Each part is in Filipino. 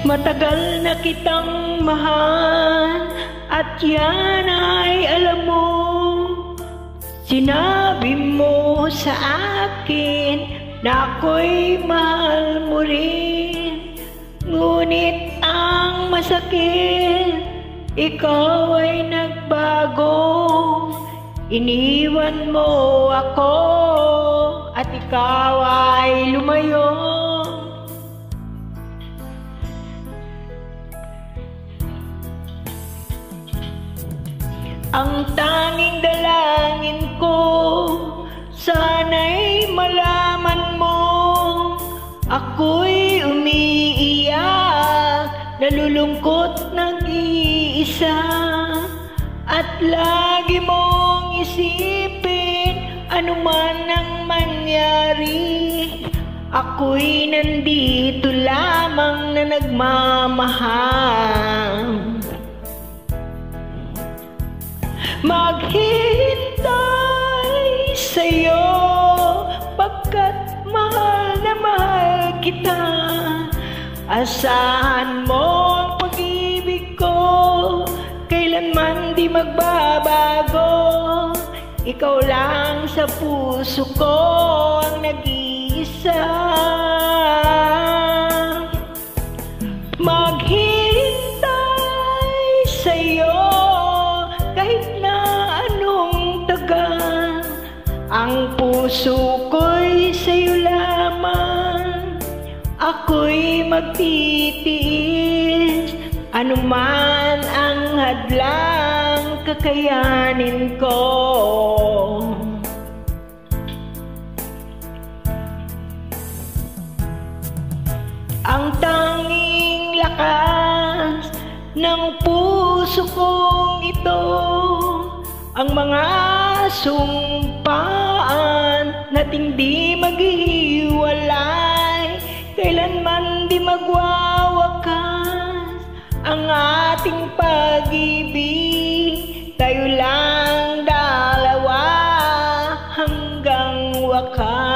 Matagal na kitang mahal at yan ay alam mo. Sinabi mo sa akin na ako'y mahal mo rin. Ngunit ang masakit, ikaw ay nagbago. Iniwan mo ako at ikaw ay lumayo. Ang tanging dalangin ko, sana'y malaman mo, ako'y umiiyak, nalulungkot nag-iisa. At lagi mong isipin, ano man ang mangyari, ako'y nandito lamang na nagmamahal. Maghihintay sa'yo pagkat mahal na mahal kita. Asahan mo ang pag-ibig ko, kailanman di magbabago. Ikaw lang sa puso ko ang nag-iisa. Maghihintay sa'yo kahit na anong tagal. Ang puso ko'y sa'yo lamang, ako'y magtitiis. Anuman ang hadlang, kakayanin ko. Ang tanging lakas ng puso kong ito, ang mga sumpaan nating di maghihiwalay, kailanman di magwawakas ang ating pag-ibig. Tayo lang dalawa hanggang wakas.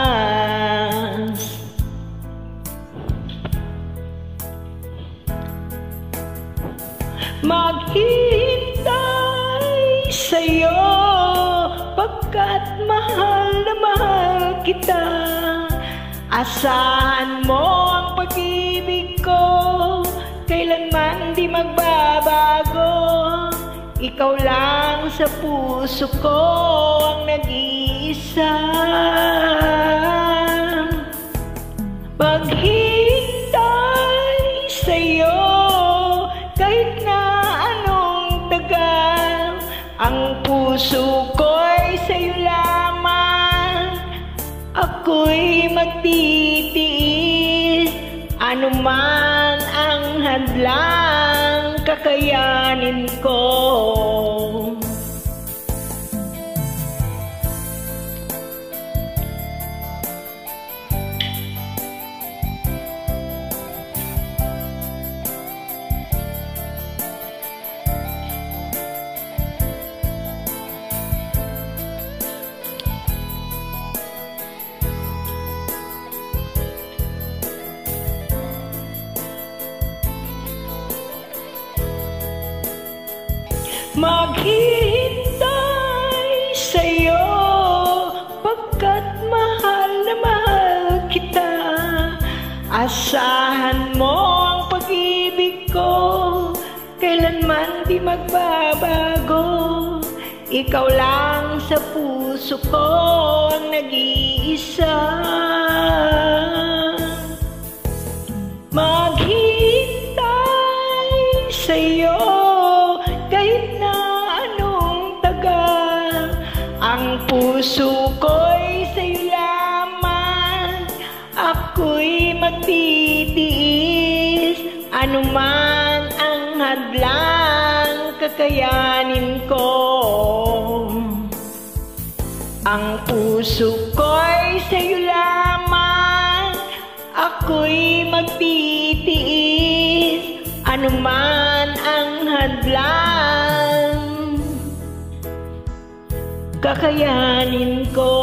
Maghihintay sa'yo pagkat mahal na mahal kita. Asahan mo ang pag-ibig ko, kailanman di magbabago. Ikaw lang sa puso ko ang nag-iisa. Maghihintay sa'yo kahit na anong tagal. Ang puso ko'y sa'yo lamang, ako'y magtitiis. Anuman ang hadlang, kakayanin ko. Maghihintay sa'yo pagkat mahal na mahal kita. Asahan mo ang pag-ibig ko, kailanman di magbabago. Ikaw lang sa puso ko ang nag-iisa. Maghihintay sa'yo kahit na anong tagal. Ang puso ko'y sa'yo lamang, ako'y magtitiis. Anuman ang hadlang, kakayanin ko. Ang puso ko'y sa'yo lamang, ako'y magtitiis. Anuman ang hadlang, kakayanin ko.